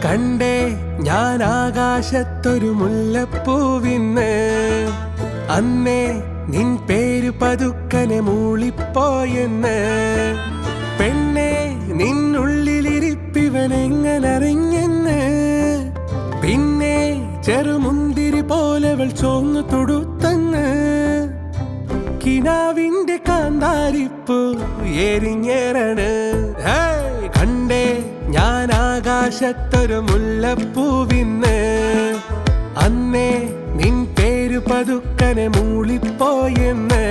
കണ്ടേ ഞാൻ ആകാശത്തൊരു മുല്ലപ്പൂവിന്ന് അന്നേ നിൻ പേര് പതുക്കനെ മൂളിപ്പോയെന്ന് പെണ്ണെ നിന്നുള്ളിലിരിപ്പിവനെങ്ങനറിഞ്ഞെന്ന് പിന്നെ ചെറുമുന്തിരി പോലെവൾ ചോന്നു തൊടുത്തന്ന് കിനാവിന്റെ കാന്താരിപ്പൂ എരിഞ്ഞേറാണ് കണ്ടേ ഞാൻ ആകാശത്തൊരു മുല്ലപ്പൂവിന്ന് അന്നേ നിൻ പേര് പതുക്കനെ മൂളിപ്പോയെന്ന്